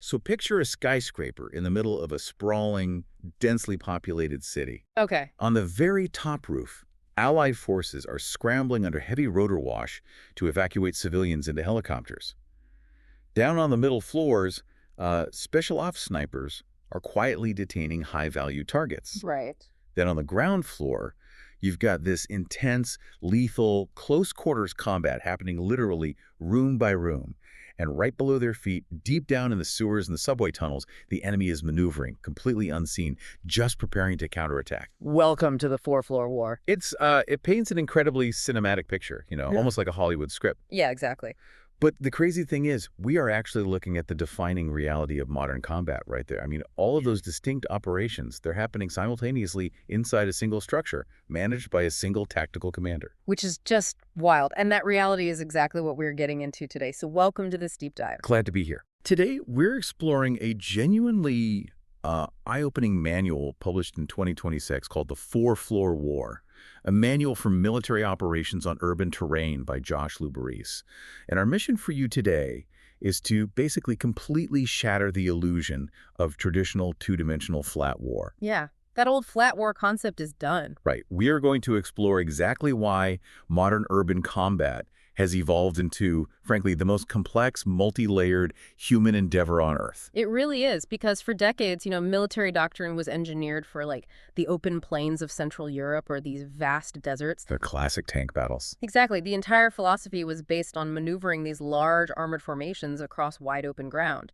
So picture a skyscraper in the middle of a sprawling, densely populated city. Okay. On the very top roof, Allied forces are scrambling under heavy rotor wash to evacuate civilians into helicopters. Down on the middle floors, special ops snipers are quietly detaining high-value targets. Right. Then on the ground floor, you've got this intense, lethal, close-quarters combat happening literally room by room. And right below their feet, deep down in the sewers and the subway tunnels, the enemy is maneuvering, completely unseen, just preparing to counterattack. Welcome to the four-floor war. It paints an incredibly cinematic picture, almost like a Hollywood script. Yeah, exactly. But the crazy thing is, we are actually looking at the defining reality of modern combat right there. I mean, all of those distinct operations, they're happening simultaneously inside a single structure, managed by a single tactical commander. Which is just wild. And that reality is exactly what we're getting into today. So welcome to this deep dive. Glad to be here. Today, we're exploring a genuinely eye-opening manual published in 2026 called The Four-Floor War, a manual for military operations on urban terrain by Josh Luberis. And our mission for you today is to basically completely shatter the illusion of traditional two-dimensional flat war. Yeah, that old flat war concept is done. Right. We are going to explore exactly why modern urban combat has evolved into, frankly, the most complex, multi-layered human endeavor on Earth. It really is, because for decades, military doctrine was engineered for, the open plains of Central Europe or these vast deserts. The classic tank battles. Exactly. The entire philosophy was based on maneuvering these large armored formations across wide open ground.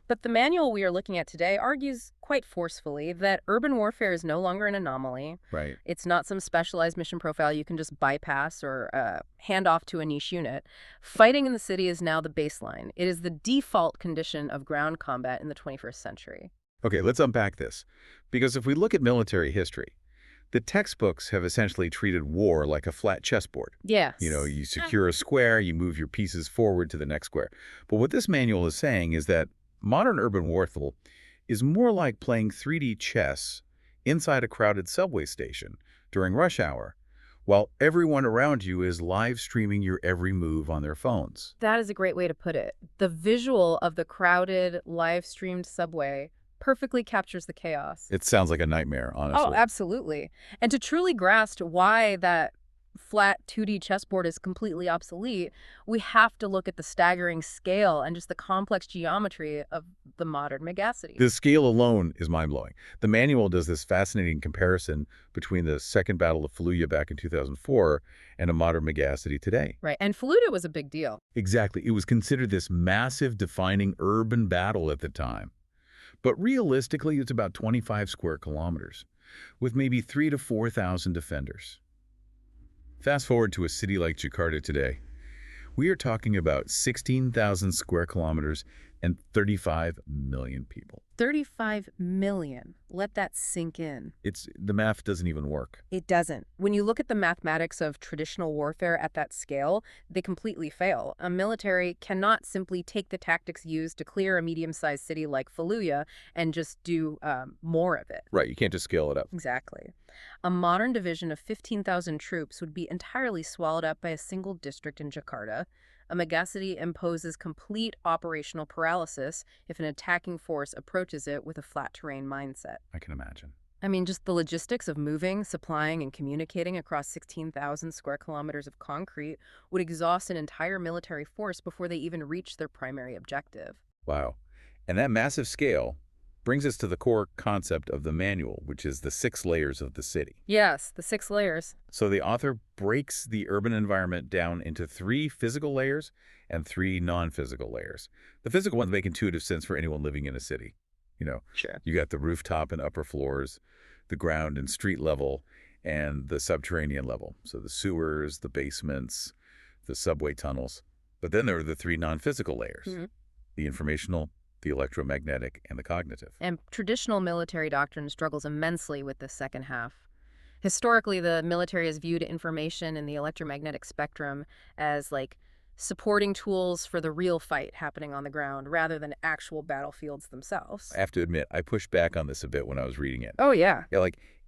But the manual we are looking at today argues quite forcefully that urban warfare is no longer an anomaly. Right. It's not some specialized mission profile you can just bypass or hand off to a niche unit. Fighting in the city is now the baseline. It is the default condition of ground combat in the 21st century. Okay, let's unpack this. Because if we look at military history, the textbooks have essentially treated war like a flat chessboard. Yes. You secure a square, you move your pieces forward to the next square. But what this manual is saying is that modern urban warfare is more like playing 3D chess inside a crowded subway station during rush hour, while everyone around you is live streaming your every move on their phones. That is a great way to put it. The visual of the crowded, live-streamed subway perfectly captures the chaos. It sounds like a nightmare, honestly. Oh, absolutely. And to truly grasp why that flat 2D chessboard is completely obsolete, we have to look at the staggering scale and just the complex geometry of the modern megacity. The scale alone is mind-blowing. The manual does this fascinating comparison between the Second Battle of Fallujah back in 2004 and a modern megacity today. Right, and Fallujah was a big deal. Exactly. It was considered this massive defining urban battle at the time. But realistically, it's about 25 square kilometers, with maybe 3,000 to 4,000 defenders. Fast forward to a city like Jakarta today. We are talking about 16,000 square kilometers and 35 million people. 35 million. Let that sink in. The math doesn't even work. It doesn't. When you look at the mathematics of traditional warfare at that scale, they completely fail. A military cannot simply take the tactics used to clear a medium-sized city like Fallujah and just do more of it. Right, you can't just scale it up. Exactly. A modern division of 15,000 troops would be entirely swallowed up by a single district in Jakarta. A megacity imposes complete operational paralysis if an attacking force approaches it with a flat terrain mindset. I can imagine. I mean, just the logistics of moving, supplying, and communicating across 16,000 square kilometers of concrete would exhaust an entire military force before they even reach their primary objective. Wow. And that massive scale brings us to the core concept of the manual, which is the 6 layers of the city. Yes, the 6 layers. So the author breaks the urban environment down into 3 physical layers and 3 non-physical layers. The physical ones make intuitive sense for anyone living in a city. Sure. You got the rooftop and upper floors, the ground and street level, and the subterranean level. So the sewers, the basements, the subway tunnels. But then there are the 3 non-physical layers, the informational, the electromagnetic, and the cognitive. And traditional military doctrine struggles immensely with the second half. Historically, the military has viewed information in the electromagnetic spectrum as supporting tools for the real fight happening on the ground rather than actual battlefields themselves. I have to admit, I pushed back on this a bit when I was reading it. Oh, yeah. Yeah,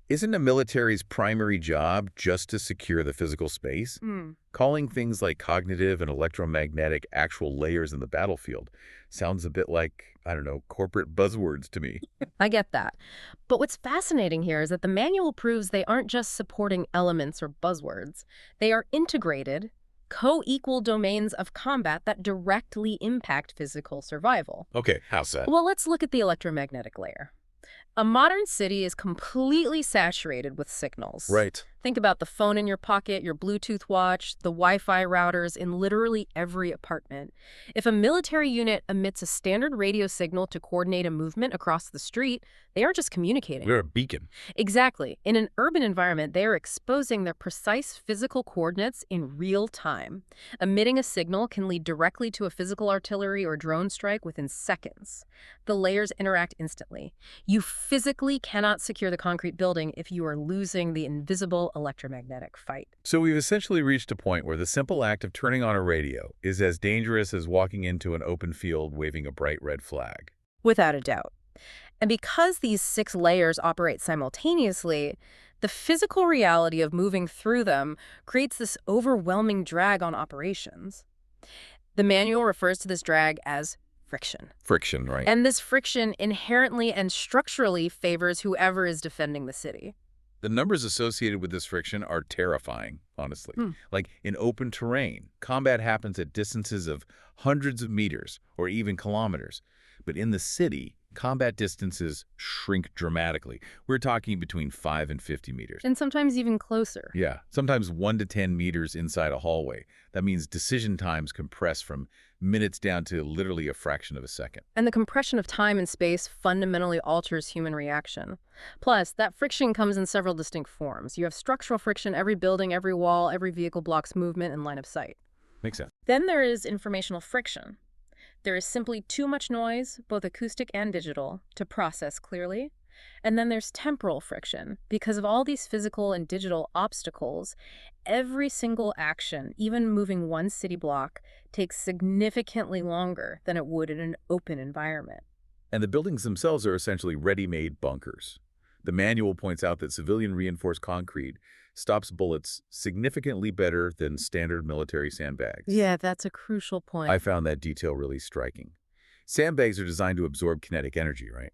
Isn't a military's primary job just to secure the physical space? Hmm. Calling things like cognitive and electromagnetic actual layers in the battlefield sounds a bit like, I don't know, corporate buzzwords to me. I get that. But what's fascinating here is that the manual proves they aren't just supporting elements or buzzwords. They are integrated, co-equal domains of combat that directly impact physical survival. Okay, how's that? Well, let's look at the electromagnetic layer. A modern city is completely saturated with signals. Right. Think about the phone in your pocket, your Bluetooth watch, the Wi-Fi routers in literally every apartment. If a military unit emits a standard radio signal to coordinate a movement across the street, they aren't just communicating. We're a beacon. Exactly. In an urban environment, they are exposing their precise physical coordinates in real time. Emitting a signal can lead directly to a physical artillery or drone strike within seconds. The layers interact instantly. You physically cannot secure the concrete building if you are losing the invisible electromagnetic fight. So we've essentially reached a point where the simple act of turning on a radio is as dangerous as walking into an open field waving a bright red flag. Without a doubt. And because these 6 layers operate simultaneously, the physical reality of moving through them creates this overwhelming drag on operations. The manual refers to this drag as friction. Friction, right? And this friction inherently and structurally favors whoever is defending the city. The numbers associated with this friction are terrifying, honestly. Like in open terrain, combat happens at distances of hundreds of meters or even kilometers. But in the city, combat distances shrink dramatically. We're talking between 5 and 50 meters. And sometimes even closer. Yeah, sometimes 1 to 10 meters inside a hallway. That means decision times compress from minutes down to literally a fraction of a second. And the compression of time and space fundamentally alters human reaction. Plus, that friction comes in several distinct forms. You have structural friction, every building, every wall, every vehicle blocks movement and line of sight. Makes sense. Then there is informational friction. There is simply too much noise, both acoustic and digital, to process clearly. And then there's temporal friction. Because of all these physical and digital obstacles, every single action, even moving one city block, takes significantly longer than it would in an open environment. And the buildings themselves are essentially ready-made bunkers. The manual points out that civilian reinforced concrete stops bullets significantly better than standard military sandbags. Yeah, that's a crucial point. I found that detail really striking. Sandbags are designed to absorb kinetic energy, right?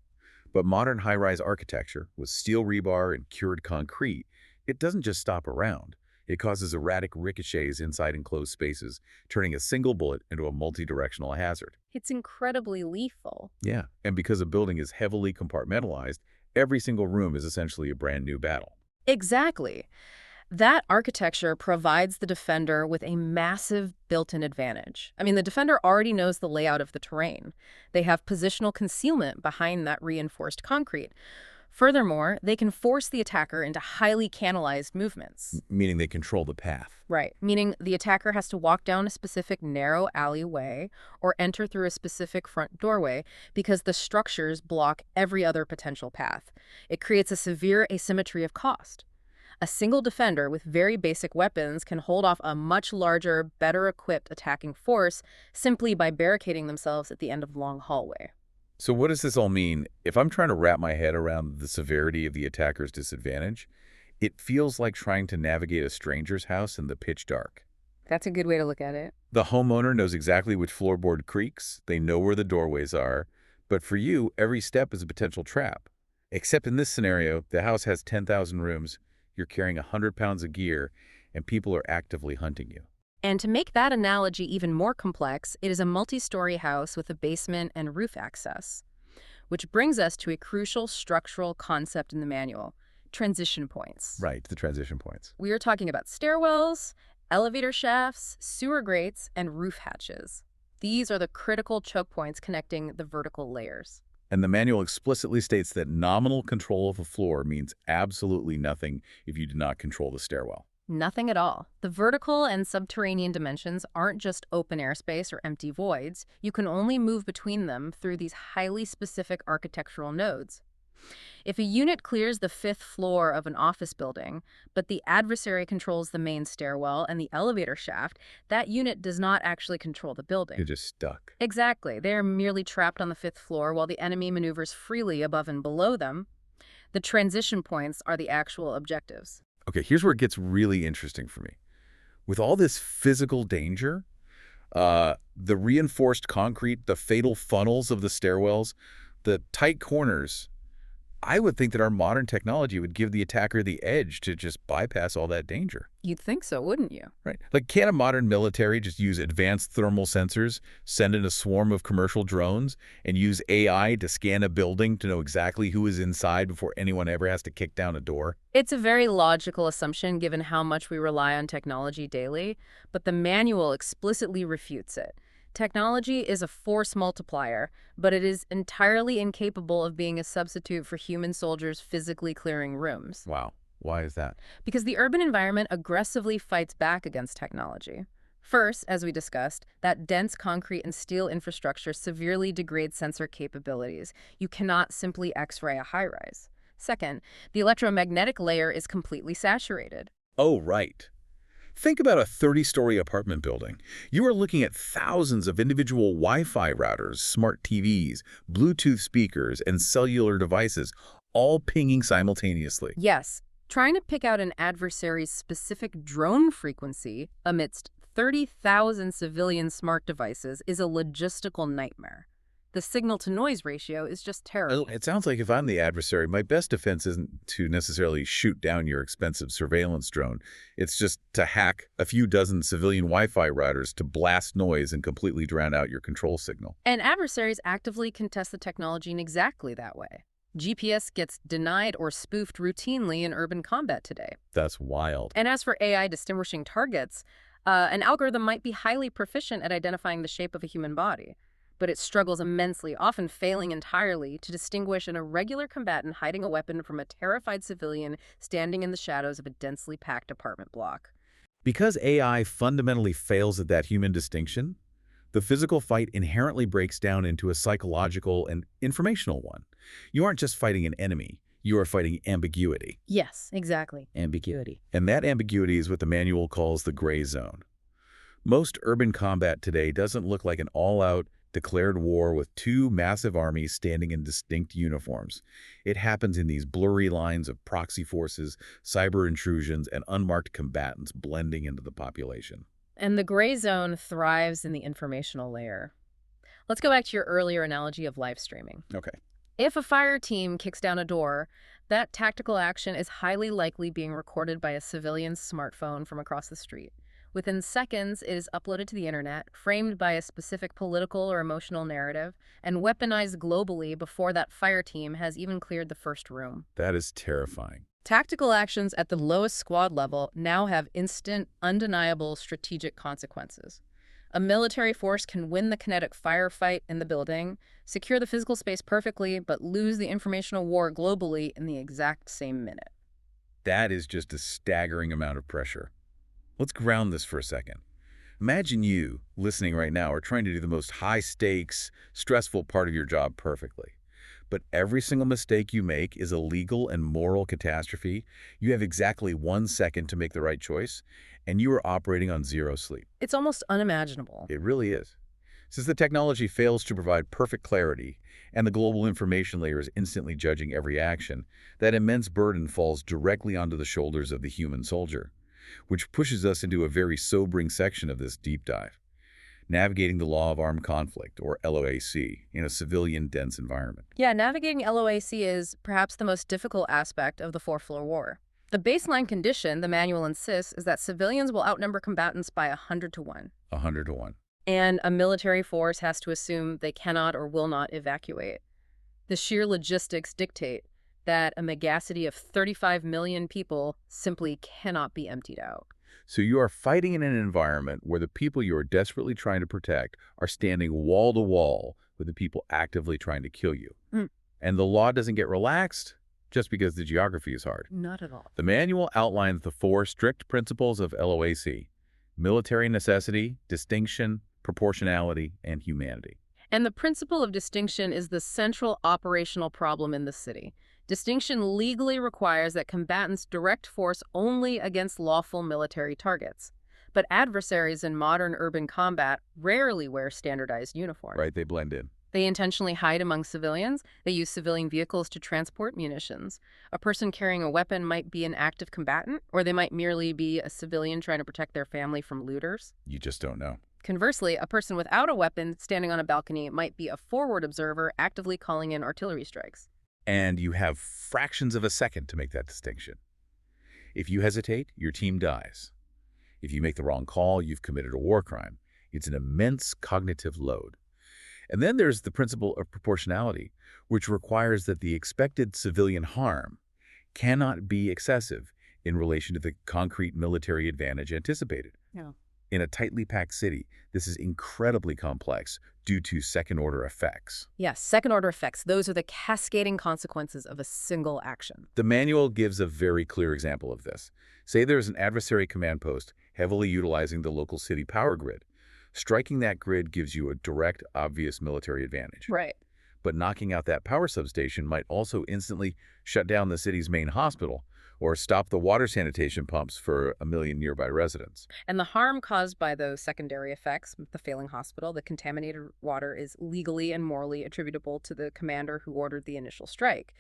But modern high-rise architecture, with steel rebar and cured concrete, it doesn't just stop around. It causes erratic ricochets inside enclosed spaces, turning a single bullet into a multi-directional hazard. It's incredibly lethal. Yeah, and because a building is heavily compartmentalized, every single room is essentially a brand new battle. Exactly. That architecture provides the defender with a massive built-in advantage. I mean, the defender already knows the layout of the terrain. They have positional concealment behind that reinforced concrete. Furthermore, they can force the attacker into highly canalized movements. Meaning they control the path. Right, meaning the attacker has to walk down a specific narrow alleyway or enter through a specific front doorway because the structures block every other potential path. It creates a severe asymmetry of cost. A single defender with very basic weapons can hold off a much larger, better-equipped attacking force simply by barricading themselves at the end of the long hallway. So what does this all mean? If I'm trying to wrap my head around the severity of the attacker's disadvantage, it feels like trying to navigate a stranger's house in the pitch dark. That's a good way to look at it. The homeowner knows exactly which floorboard creaks, they know where the doorways are, but for you, every step is a potential trap. Except in this scenario, the house has 10,000 rooms, you're carrying 100 pounds of gear, and people are actively hunting you. And to make that analogy even more complex, it is a multi-story house with a basement and roof access. Which brings us to a crucial structural concept in the manual, transition points. Right, the transition points. We are talking about stairwells, elevator shafts, sewer grates, and roof hatches. These are the critical choke points connecting the vertical layers. And the manual explicitly states that nominal control of a floor means absolutely nothing if you do not control the stairwell. Nothing at all. The vertical and subterranean dimensions aren't just open airspace or empty voids. You can only move between them through these highly specific architectural nodes. If a unit clears the 5th floor of an office building, but the adversary controls the main stairwell and the elevator shaft, that unit does not actually control the building. You're just stuck. Exactly. They are merely trapped on the 5th floor while the enemy maneuvers freely above and below them. The transition points are the actual objectives. Okay, here's where it gets really interesting for me. With all this physical danger, the reinforced concrete, the fatal funnels of the stairwells, the tight corners, I would think that our modern technology would give the attacker the edge to just bypass all that danger. You'd think so, wouldn't you? Right. Like, can a modern military just use advanced thermal sensors, send in a swarm of commercial drones, and use AI to scan a building to know exactly who is inside before anyone ever has to kick down a door? It's a very logical assumption given how much we rely on technology daily, but the manual explicitly refutes it. Technology is a force multiplier, but it is entirely incapable of being a substitute for human soldiers physically clearing rooms. Wow. Why is that? Because the urban environment aggressively fights back against technology. First, as we discussed, that dense concrete and steel infrastructure severely degrades sensor capabilities. You cannot simply X-ray a high-rise. Second, the electromagnetic layer is completely saturated. Oh, right. Think about a 30-story apartment building. You are looking at thousands of individual Wi-Fi routers, smart TVs, Bluetooth speakers, and cellular devices, all pinging simultaneously. Yes, trying to pick out an adversary's specific drone frequency amidst 30,000 civilian smart devices is a logistical nightmare. The signal-to-noise ratio is just terrible. It sounds like if I'm the adversary, my best defense isn't to necessarily shoot down your expensive surveillance drone. It's just to hack a few dozen civilian Wi-Fi routers to blast noise and completely drown out your control signal. And adversaries actively contest the technology in exactly that way. GPS gets denied or spoofed routinely in urban combat today. That's wild. And as for AI distinguishing targets, an algorithm might be highly proficient at identifying the shape of a human body, but it struggles immensely, often failing entirely, to distinguish an irregular combatant hiding a weapon from a terrified civilian standing in the shadows of a densely packed apartment block. Because AI fundamentally fails at that human distinction, the physical fight inherently breaks down into a psychological and informational one. You aren't just fighting an enemy, you are fighting ambiguity. Yes, exactly. Ambiguity. And that ambiguity is what the manual calls the gray zone. Most urban combat today doesn't look like an all-out, declared war with two massive armies standing in distinct uniforms. It happens in these blurry lines of proxy forces, cyber intrusions, and unmarked combatants blending into the population. And the gray zone thrives in the informational layer. Let's go back to your earlier analogy of live streaming. Okay. If a fire team kicks down a door, that tactical action is highly likely being recorded by a civilian's smartphone from across the street. Within seconds, it is uploaded to the internet, framed by a specific political or emotional narrative, and weaponized globally before that fire team has even cleared the first room. That is terrifying. Tactical actions at the lowest squad level now have instant, undeniable strategic consequences. A military force can win the kinetic firefight in the building, secure the physical space perfectly, but lose the informational war globally in the exact same minute. That is just a staggering amount of pressure. Let's ground this for a second. Imagine you, listening right now, are trying to do the most high-stakes, stressful part of your job perfectly. But every single mistake you make is a legal and moral catastrophe. You have exactly 1 second to make the right choice, and you are operating on zero sleep. It's almost unimaginable. It really is. Since the technology fails to provide perfect clarity, and the global information layer is instantly judging every action, that immense burden falls directly onto the shoulders of the human soldier, which pushes us into a very sobering section of this deep dive. Navigating the law of armed conflict, or LOAC, in a civilian-dense environment. Yeah, navigating LOAC is perhaps the most difficult aspect of the four-floor war. The baseline condition, the manual insists, is that civilians will outnumber combatants by 100 to 1. 100 to 1. And a military force has to assume they cannot or will not evacuate. The sheer logistics dictate that a megacity of 35 million people simply cannot be emptied out. So you are fighting in an environment where the people you are desperately trying to protect are standing wall to wall with the people actively trying to kill you. And the law doesn't get relaxed just because the geography is hard. Not at all. The manual outlines the 4 strict principles of LOAC: military necessity, distinction, proportionality, and humanity. And the principle of distinction is the central operational problem in the city. Distinction legally requires that combatants direct force only against lawful military targets. But adversaries in modern urban combat rarely wear standardized uniforms. Right, they blend in. They intentionally hide among civilians. They use civilian vehicles to transport munitions. A person carrying a weapon might be an active combatant, or they might merely be a civilian trying to protect their family from looters. You just don't know. Conversely, a person without a weapon standing on a balcony might be a forward observer actively calling in artillery strikes. And you have fractions of a second to make that distinction. If you hesitate, your team dies. If you make the wrong call, you've committed a war crime. It's an immense cognitive load. And then there's the principle of proportionality, which requires that the expected civilian harm cannot be excessive in relation to the concrete military advantage anticipated. Yeah. In a tightly packed city, this is incredibly complex due to second-order effects. Yes, second-order effects. Those are the cascading consequences of a single action. The manual gives a very clear example of this. Say there's an adversary command post heavily utilizing the local city power grid. Striking that grid gives you a direct, obvious military advantage. Right. But knocking out that power substation might also instantly shut down the city's main hospital or stop the water sanitation pumps for 1 million nearby residents. And the harm caused by those secondary effects, the failing hospital, the contaminated water, is legally and morally attributable to the commander who ordered the initial strike.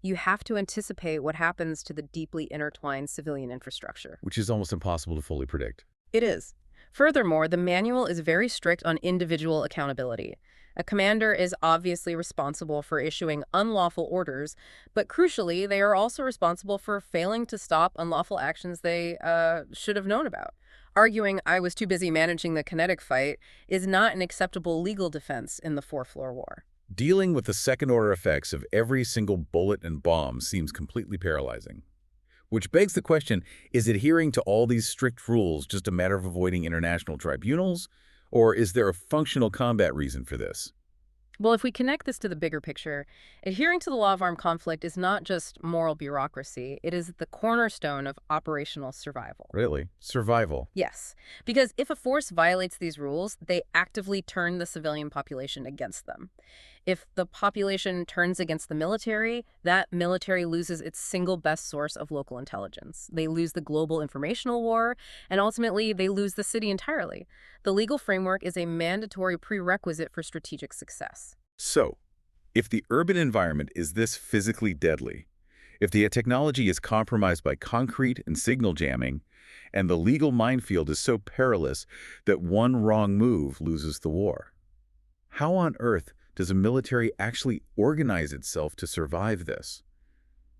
You have to anticipate what happens to the deeply intertwined civilian infrastructure. Which is almost impossible to fully predict. It is. Furthermore, the manual is very strict on individual accountability. A commander is obviously responsible for issuing unlawful orders, but crucially, they are also responsible for failing to stop unlawful actions they should have known about. Arguing I was too busy managing the kinetic fight is not an acceptable legal defense in the four-floor war. Dealing with the second-order effects of every single bullet and bomb seems completely paralyzing. Which begs the question, is adhering to all these strict rules just a matter of avoiding international tribunals? Or is there a functional combat reason for this? Well, if we connect this to the bigger picture, adhering to the law of armed conflict is not just moral bureaucracy. It is the cornerstone of operational survival. Really? Survival. Yes, because if a force violates these rules, they actively turn the civilian population against them. If the population turns against the military, that military loses its single best source of local intelligence. They lose the global informational war, and ultimately they lose the city entirely. The legal framework is a mandatory prerequisite for strategic success. So, if the urban environment is this physically deadly, if the technology is compromised by concrete and signal jamming, and the legal minefield is so perilous that one wrong move loses the war, how on earth does a military actually organize itself to survive this?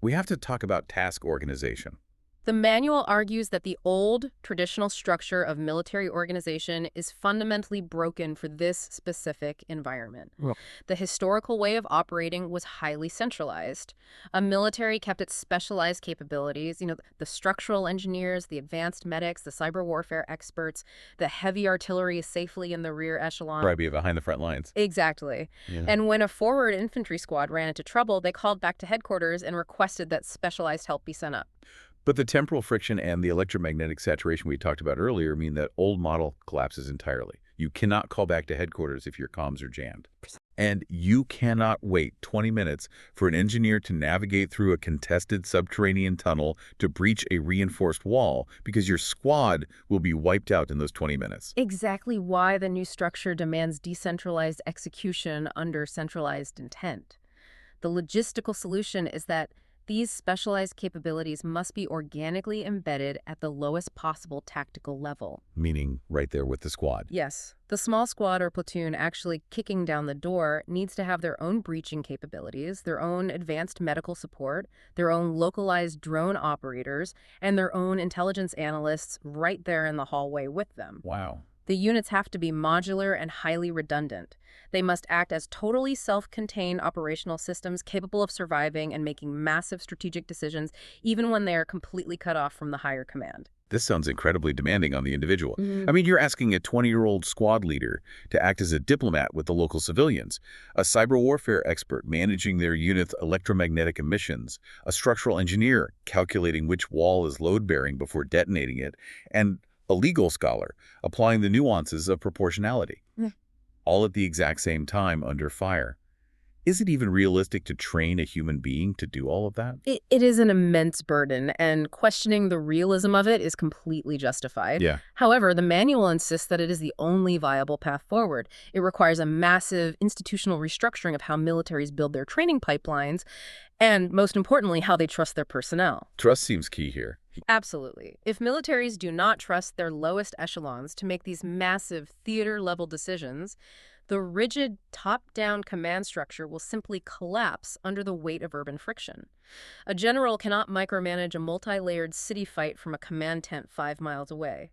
We have to talk about task organization. The manual argues that the old, traditional structure of military organization is fundamentally broken for this specific environment. Well, The historical way of operating was highly centralized. A military kept its specialized capabilities, the structural engineers, the advanced medics, the cyber warfare experts, the heavy artillery safely in the rear echelon. probably behind the front lines. Exactly. Yeah. And when a forward infantry squad ran into trouble, they called back to headquarters and requested that specialized help be sent up. But the temporal friction and the electromagnetic saturation we talked about earlier mean that old model collapses entirely. You cannot call back to headquarters if your comms are jammed. And you cannot wait 20 minutes for an engineer to navigate through a contested subterranean tunnel to breach a reinforced wall because your squad will be wiped out in those 20 minutes. Exactly why the new structure demands decentralized execution under centralized intent. The logistical solution is that these specialized capabilities must be organically embedded at the lowest possible tactical level. Meaning right there with the squad. Yes, the small squad or platoon actually kicking down the door needs to have their own breaching capabilities, their own advanced medical support, their own localized drone operators, and their own intelligence analysts right there in the hallway with them. Wow. The units have to be modular and highly redundant. They must act as totally self-contained operational systems capable of surviving and making massive strategic decisions, even when they are completely cut off from the higher command. This sounds incredibly demanding on the individual. I mean, you're asking a 20-year-old squad leader to act as a diplomat with the local civilians, a cyber warfare expert managing their unit's electromagnetic emissions, a structural engineer calculating which wall is load-bearing before detonating it, and a legal scholar applying the nuances of proportionality, all at the exact same time under fire. Is it even realistic to train a human being to do all of that? It is an immense burden, and questioning the realism of it is completely justified. Yeah. However, the manual insists that it is the only viable path forward. It requires a massive institutional restructuring of how militaries build their training pipelines, and most importantly, how they trust their personnel. Trust seems key here. Absolutely. If militaries do not trust their lowest echelons to make these massive theater-level decisions, the rigid top-down command structure will simply collapse under the weight of urban friction. A general cannot micromanage a multi-layered city fight from a command tent 5 miles away.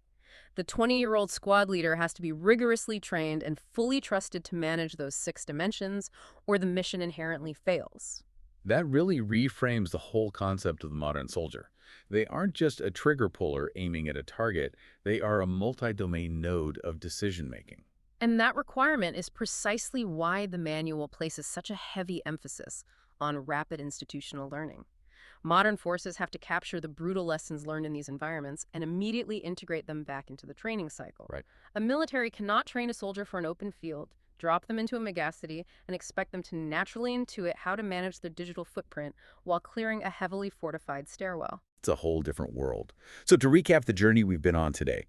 The 20-year-old squad leader has to be rigorously trained and fully trusted to manage those 6 dimensions, or the mission inherently fails. That really reframes the whole concept of the modern soldier. They aren't just a trigger puller aiming at a target, they are a multi-domain node of decision-making. And that requirement is precisely why the manual places such a heavy emphasis on rapid institutional learning. Modern forces have to capture the brutal lessons learned in these environments and immediately integrate them back into the training cycle. Right. A military cannot train a soldier for an open field, drop them into a megacity, and expect them to naturally intuit how to manage their digital footprint while clearing a heavily fortified stairwell. It's a whole different world. So to recap the journey we've been on today,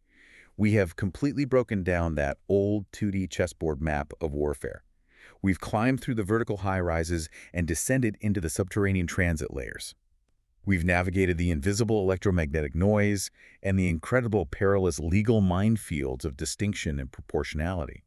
we have completely broken down that old 2D chessboard map of warfare. We've climbed through the vertical high-rises and descended into the subterranean transit layers. We've navigated the invisible electromagnetic noise and the incredible perilous legal minefields of distinction and proportionality.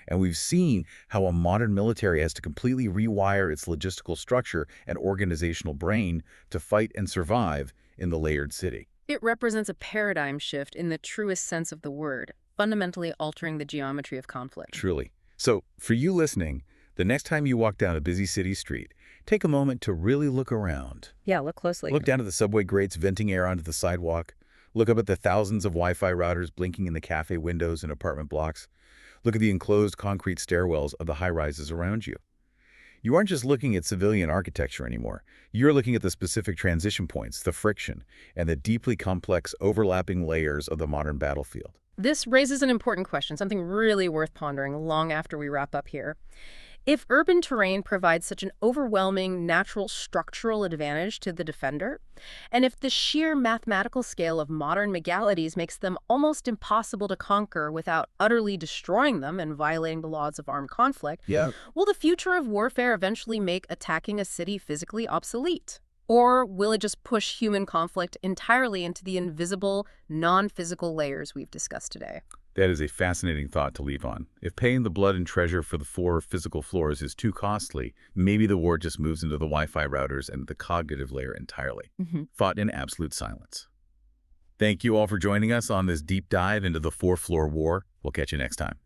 And we've seen how a modern military has to completely rewire its logistical structure and organizational brain to fight and survive in the layered city. It represents a paradigm shift in the truest sense of the word, fundamentally altering the geometry of conflict. Truly. So, for you listening, the next time you walk down a busy city street, take a moment to really look around. Yeah, look closely. Look down at the subway grates venting air onto the sidewalk. Look up at the thousands of Wi-Fi routers blinking in the cafe windows in apartment blocks. Look at the enclosed concrete stairwells of the high-rises around you. You aren't just looking at civilian architecture anymore. You're looking at the specific transition points, the friction, and the deeply complex overlapping layers of the modern battlefield. This raises an important question, something really worth pondering long after we wrap up here. If urban terrain provides such an overwhelming natural structural advantage to the defender, and if the sheer mathematical scale of modern megalities makes them almost impossible to conquer without utterly destroying them and violating the laws of armed conflict, will the future of warfare eventually make attacking a city physically obsolete? Or will it just push human conflict entirely into the invisible, non-physical layers we've discussed today? That is a fascinating thought to leave on. If paying the blood and treasure for the 4 physical floors is too costly, maybe the war just moves into the Wi-Fi routers and the cognitive layer entirely, fought in absolute silence. Thank you all for joining us on this deep dive into the 4-floor war. We'll catch you next time.